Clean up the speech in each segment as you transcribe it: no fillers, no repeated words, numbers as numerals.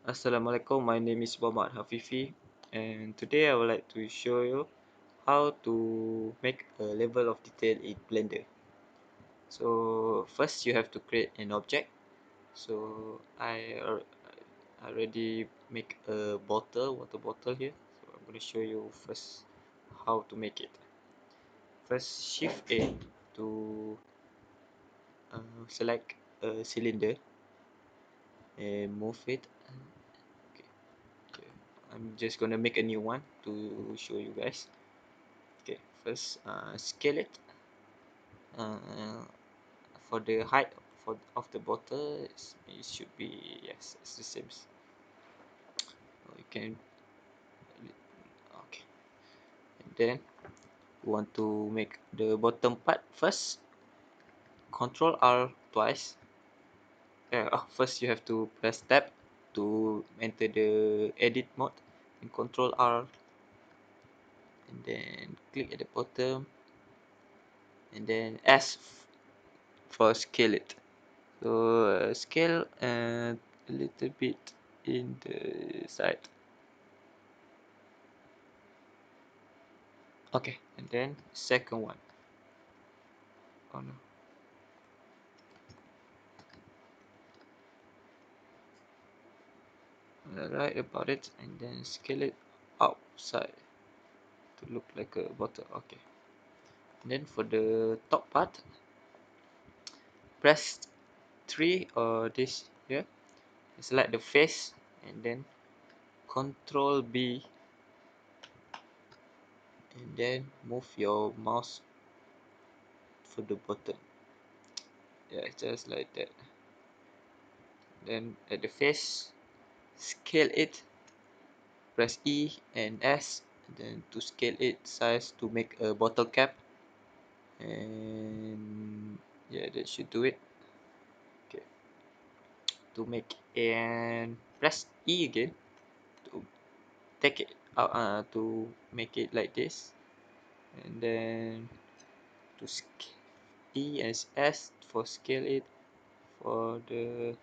Assalamualaikum, my name is Muhammad Hafifi, and today I would like to show you how to make a level of detail in Blender. So first you have to create an object. So I already make a water bottle here. So I'm going to show you first how to make it. First Shift A to select a cylinder and move it. Okay. I'm just gonna make a new one to show you guys. Okay, first scale it. For the height of the bottle, it should be, yes, it's the same. You can, okay. And then you want to make the bottom part first. Control R twice. First you have to press tab to enter the edit mode, and Control R, and then click at the bottom, and then S for scale it. So scale a little bit in the side. Okay, and then second one. Oh no. Right about it, and then scale it outside to look like a bottle. Okay. And then for the top part, press 3 or this here. Select the face, and then Control B, and then move your mouse for the bottom. Yeah, just like that. Then at the face, scale it, press E and S, and then to scale it size to make a bottle cap, and yeah, that should do it. Okay, to make, and press E again to take it out, to make it like this, and then to E and S for scale it for the,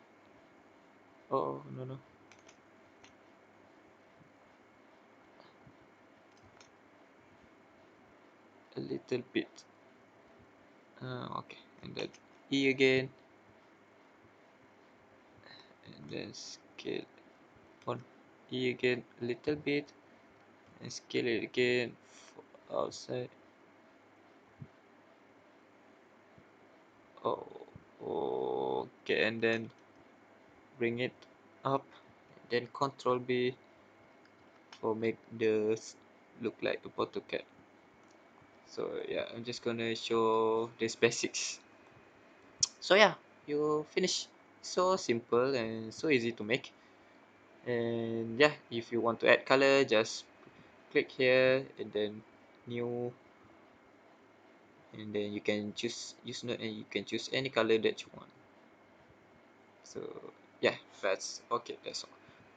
oh no, a little bit. Okay, and then E again, and then scale on E again a little bit, and scale it again for outside. Oh, okay, and then bring it up, then Control B for make the look like a bottle cap. So yeah, I'm just gonna show this basics. So yeah, you finish. So simple and so easy to make. And yeah, if you want to add color, just click here and then new, and then you can choose use node, and you can choose any color that you want. So yeah, that's okay, that's all.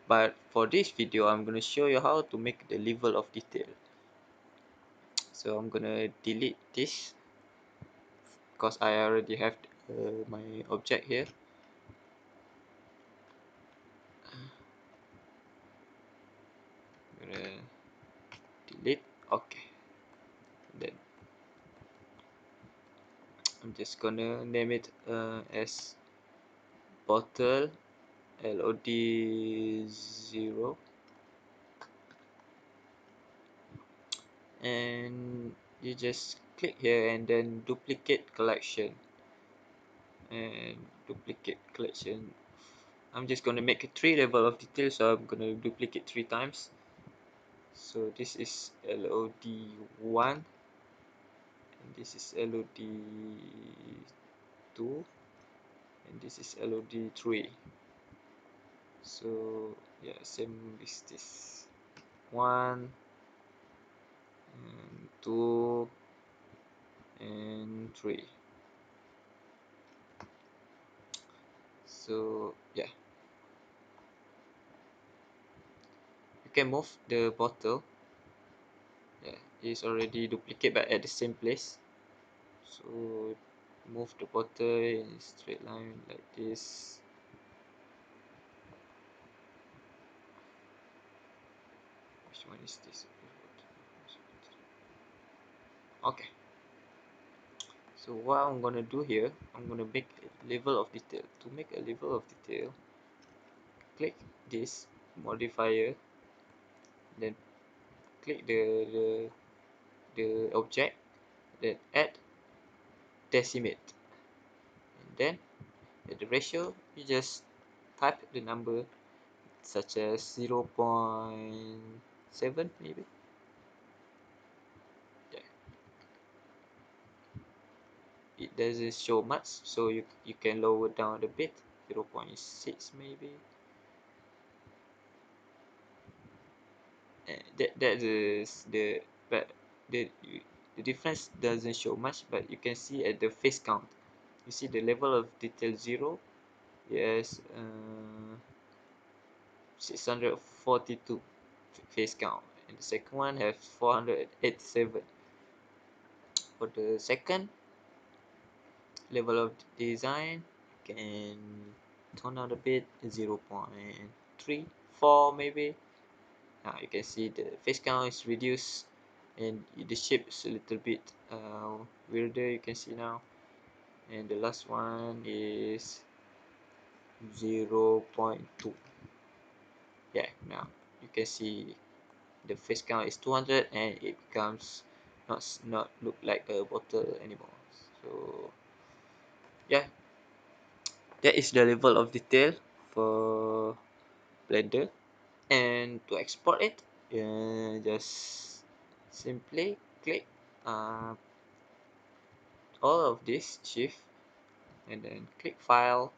But for this video, I'm gonna show you how to make the level of detail. So I'm gonna delete this because I already have my object here. I'm gonna delete. Okay, then I'm just gonna name it as bottle LOD 0, and you just click here and then duplicate collection, and duplicate collection. I'm just gonna make a 3 level of detail, so I'm gonna duplicate 3 times. So this is LOD 1, and this is LOD 2, and this is LOD 3. So yeah, same with this 1 and 2 and 3. So yeah, you can move the bottle. Yeah, it's already duplicate but at the same place. So move the bottle in straight line like this. which one is this? Okay, so what I'm gonna do here, I'm gonna make a level of detail. To make a level of detail, click this modifier, then click the object, then add decimate, and then at the ratio you just type the number such as 0.7 maybe. Yeah, it doesn't show much, so you can lower down a bit, 0.6 maybe. That is the, but the the difference doesn't show much, but you can see at the face count, you see the level of detail 0. Yes, 642 face count, and the second one has 487. For the second level of design, you can tone down a bit, 0.34 maybe. Now you can see the face count is reduced, and the shape is a little bit weirder, you can see now. And the last one is 0.2. Yeah, now you can see the face count is 200, and it becomes not look like a bottle anymore. So yeah, that is the level of detail for Blender. And to export it, just simply click uh, all of this, shift, and then click file,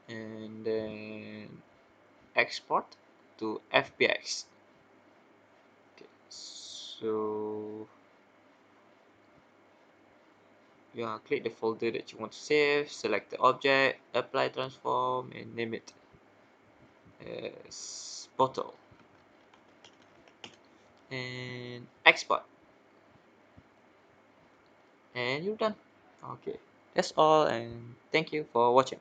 and then export to FBX. Okay, so click the folder that you want to save, select the object, apply transform, and name it as bottle, and export, and you're done. Okay, that's all, and thank you for watching.